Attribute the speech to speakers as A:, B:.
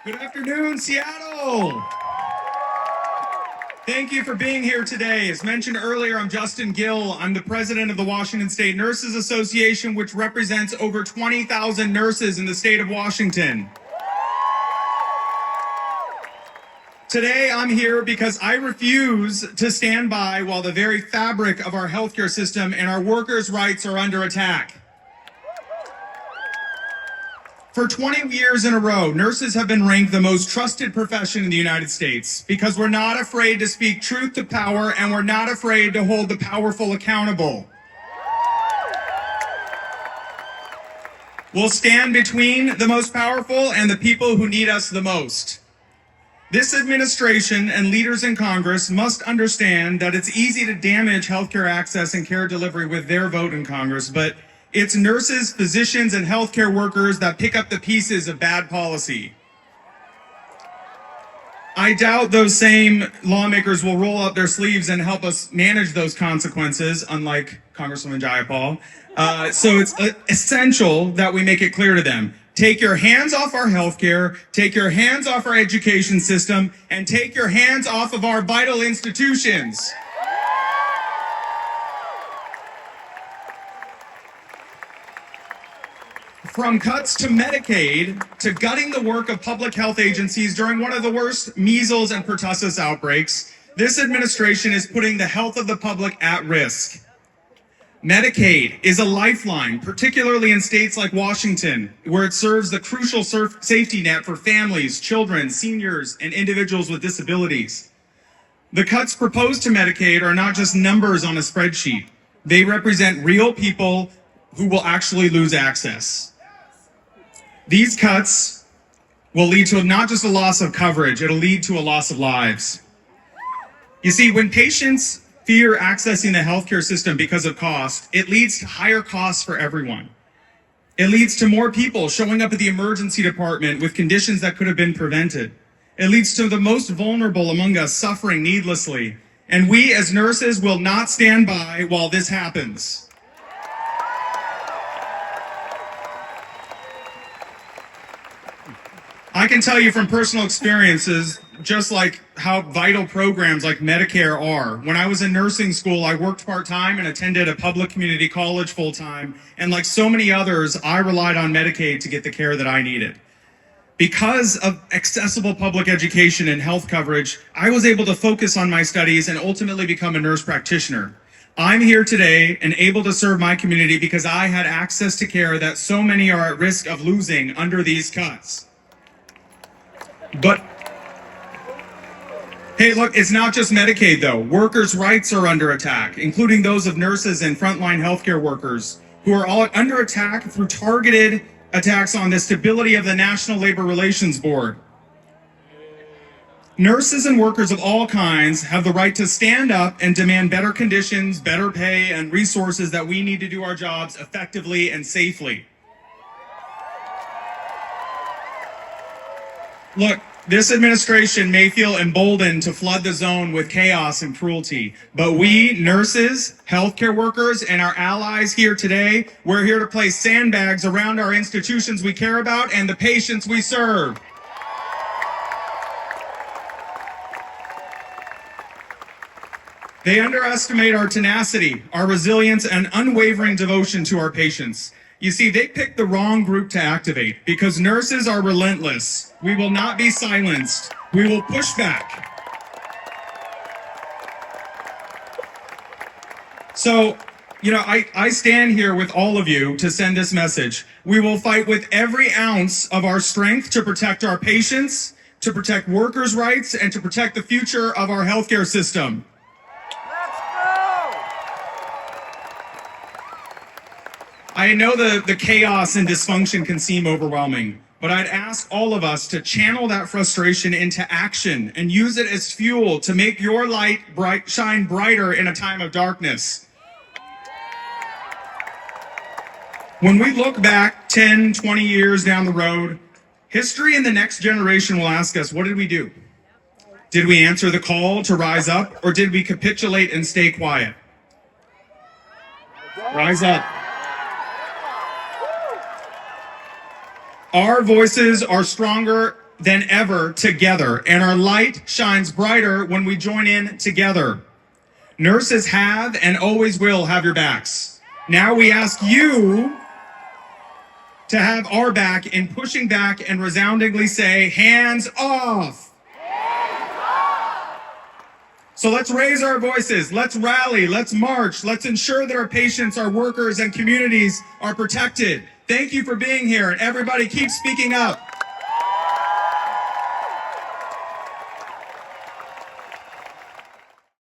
A: Good afternoon, Seattle. Thank you for being here today. As mentioned earlier, I'm Justin Gill. I'm the president of the Washington State Nurses Association, which represents over 20,000 nurses in the state of Washington. Today, I'm here because I refuse to stand by while the very fabric of our healthcare system and our workers' rights are under attack. For 20 years in a row, nurses have been ranked the most trusted profession in the United States because we're not afraid to speak truth to power and we're not afraid to hold the powerful accountable. We'll stand between the most powerful and the people who need us the most. This administration and leaders in Congress must understand that it's easy to damage healthcare access and care delivery with their vote in Congress, but it's nurses, physicians, and healthcare workers that pick up the pieces of bad policy. I doubt those same lawmakers will roll up their sleeves and help us manage those consequences, unlike Congresswoman Jayapal. So it's essential that we make it clear to them. Take your hands off our healthcare, take your hands off our education system, and take your hands off of our vital institutions. From cuts to Medicaid, to gutting the work of public health agencies during one of the worst measles and pertussis outbreaks, this administration is putting the health of the public at risk. Medicaid is a lifeline, particularly in states like Washington, where it serves the crucial safety net for families, children, seniors, and individuals with disabilities. The cuts proposed to Medicaid are not just numbers on a spreadsheet. They represent real people who will actually lose access. These cuts will lead to not just a loss of coverage, it'll lead to a loss of lives. You see, when patients fear accessing the healthcare system because of cost, it leads to higher costs for everyone. It leads to more people showing up at the emergency department with conditions that could have been prevented. It leads to the most vulnerable among us suffering needlessly. And we as nurses will not stand by while this happens. I can tell you from personal experiences, just like how vital programs like Medicare are. When I was in nursing school, I worked part-time and attended a public community college full-time. And like so many others, I relied on Medicaid to get the care that I needed. Because of accessible public education and health coverage, I was able to focus on my studies and ultimately become a nurse practitioner. I'm here today and able to serve my community because I had access to care that so many are at risk of losing under these cuts. But, hey, look, it's not just Medicaid, though. Workers' rights are under attack, including those of nurses and frontline healthcare workers, who are all under attack through targeted attacks on the stability of the National Labor Relations Board. Nurses and workers of all kinds have the right to stand up and demand better conditions, better pay, and resources that we need to do our jobs effectively and safely. Look, this administration may feel emboldened to flood the zone with chaos and cruelty, but we, nurses, healthcare workers, and our allies here today, we're here to place sandbags around our institutions we care about and the patients we serve. They underestimate our tenacity, our resilience, and unwavering devotion to our patients. You see, they picked the wrong group to activate because nurses are relentless. We will not be silenced. We will push back. So, I stand here with all of you to send this message. We will fight with every ounce of our strength to protect our patients, to protect workers' rights, and to protect the future of our healthcare system. I know the chaos and dysfunction can seem overwhelming, but I'd ask all of us to channel that frustration into action and use it as fuel to make your light shine brighter in a time of darkness. When we look back 10, 20 years down the road, history and the next generation will ask us, what did we do? Did we answer the call to rise up, or did we capitulate and stay quiet? Rise up. Our voices are stronger than ever together, and our light shines brighter when we join in together. Nurses have and always will have your backs. Now we ask you to have our back in pushing back and resoundingly say, hands off. Hands off. So let's raise our voices, let's rally, let's march, let's ensure that our patients, our workers, and communities are protected. Thank you for being here, and everybody keep speaking up.